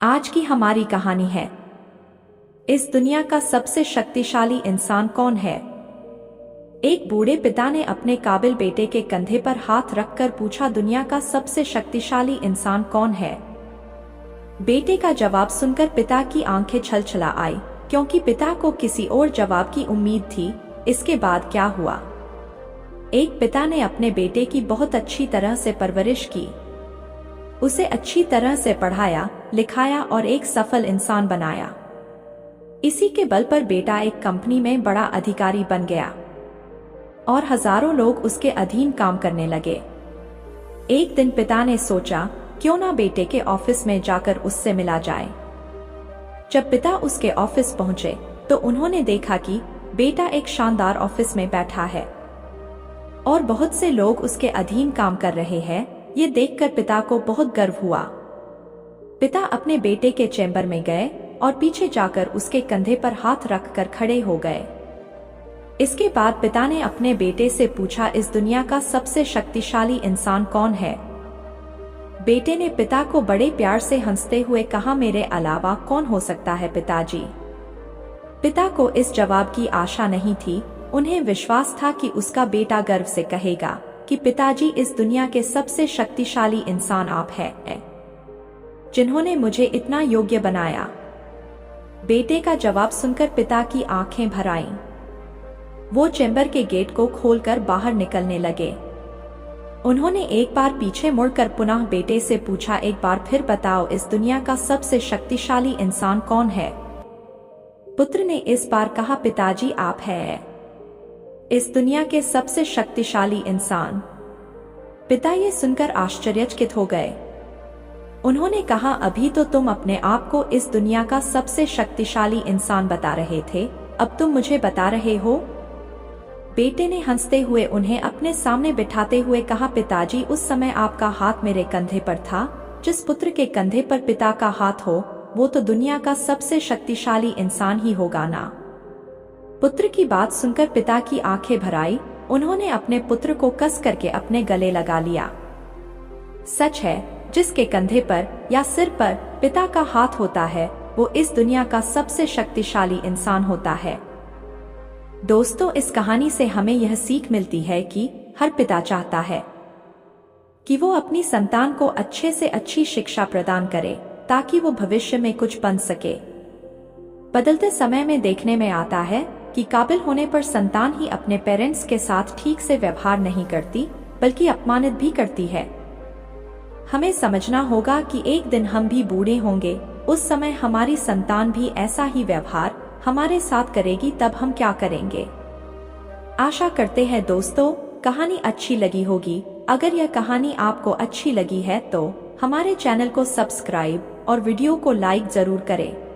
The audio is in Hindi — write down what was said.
आज की हमारी कहानी है, इस दुनिया का सबसे शक्तिशाली इंसान कौन है। एक बूढ़े पिता ने अपने काबिल बेटे के कंधे पर हाथ रखकर पूछा, दुनिया का सबसे शक्तिशाली इंसान कौन है। बेटे का जवाब सुनकर पिता की आंखें छलछला आई, क्योंकि पिता को किसी और जवाब की उम्मीद थी। इसके बाद क्या हुआ? एक पिता ने अपने बेटे की बहुत अच्छी तरह से परवरिश की, उसे अच्छी तरह से पढ़ाया लिखाया और एक सफल इंसान बनाया। इसी के बल पर बेटा एक कंपनी में बड़ा अधिकारी बन गया और हजारों लोग उसके अधीन काम करने लगे। एक दिन पिता ने सोचा, क्यों ना बेटे के ऑफिस में जाकर उससे मिला जाए। जब पिता उसके ऑफिस पहुंचे तो उन्होंने देखा कि बेटा एक शानदार ऑफिस में बैठा है और बहुत से लोग उसके अधीन काम कर रहे हैं। ये देखकर पिता को बहुत गर्व हुआ। पिता अपने बेटे के चैम्बर में गए और पीछे जाकर उसके कंधे पर हाथ रखकर खड़े हो गए। इसके बाद पिता ने अपने बेटे से पूछा, इस दुनिया का सबसे शक्तिशाली इंसान कौन है। बेटे ने पिता को बड़े प्यार से हंसते हुए कहा, मेरे अलावा कौन हो सकता है पिताजी। पिता को इस जवाब की आशा नहीं थी। उन्हें विश्वास था कि उसका बेटा गर्व से कहेगा कि पिताजी, इस दुनिया के सबसे शक्तिशाली इंसान आप हैं, जिन्होंने मुझे इतना योग्य बनाया। बेटे का जवाब सुनकर पिता की आंखें भर आईं। वो चैम्बर के गेट को खोलकर बाहर निकलने लगे। उन्होंने एक बार पीछे मुड़कर पुनः बेटे से पूछा, एक बार फिर बताओ, इस दुनिया का सबसे शक्तिशाली इंसान कौन है। पुत्र ने इस बार कहा, पिताजी आप हैं इस दुनिया के सबसे शक्तिशाली इंसान। पिता ये सुनकर आश्चर्यचकित हो गए। उन्होंने कहा, अभी तो तुम अपने आप को इस दुनिया का सबसे शक्तिशाली इंसान बता रहे थे, अब तुम मुझे बता रहे हो। बेटे ने हंसते हुए उन्हें अपने सामने बिठाते हुए कहा, पिताजी, उस समय आपका हाथ मेरे कंधे पर था। जिस पुत्र के कंधे पर पिता का हाथ हो, वो तो दुनिया का सबसे शक्तिशाली इंसान ही होगा ना। पुत्र की बात सुनकर पिता की आंखें भर आई। उन्होंने अपने पुत्र को कस करके अपने गले लगा लिया। सच है, जिसके कंधे पर या सिर पर पिता का हाथ होता है, वो इस दुनिया का सबसे शक्तिशाली इंसान होता है। दोस्तों, इस कहानी से हमें यह सीख मिलती है कि हर पिता चाहता है कि वो अपनी संतान को अच्छे से अच्छी शिक्षा प्रदान करे, ताकि वो भविष्य में कुछ बन सके। बदलते समय में देखने में आता है कि काबिल होने पर संतान ही अपने पेरेंट्स के साथ ठीक से व्यवहार नहीं करती, बल्कि अपमानित भी करती है। हमें समझना होगा कि एक दिन हम भी बूढ़े होंगे, उस समय हमारी संतान भी ऐसा ही व्यवहार हमारे साथ करेगी, तब हम क्या करेंगे। आशा करते हैं दोस्तों, कहानी अच्छी लगी होगी। अगर यह कहानी आपको अच्छी लगी है तो हमारे चैनल को सब्सक्राइब और वीडियो को लाइक जरूर करें।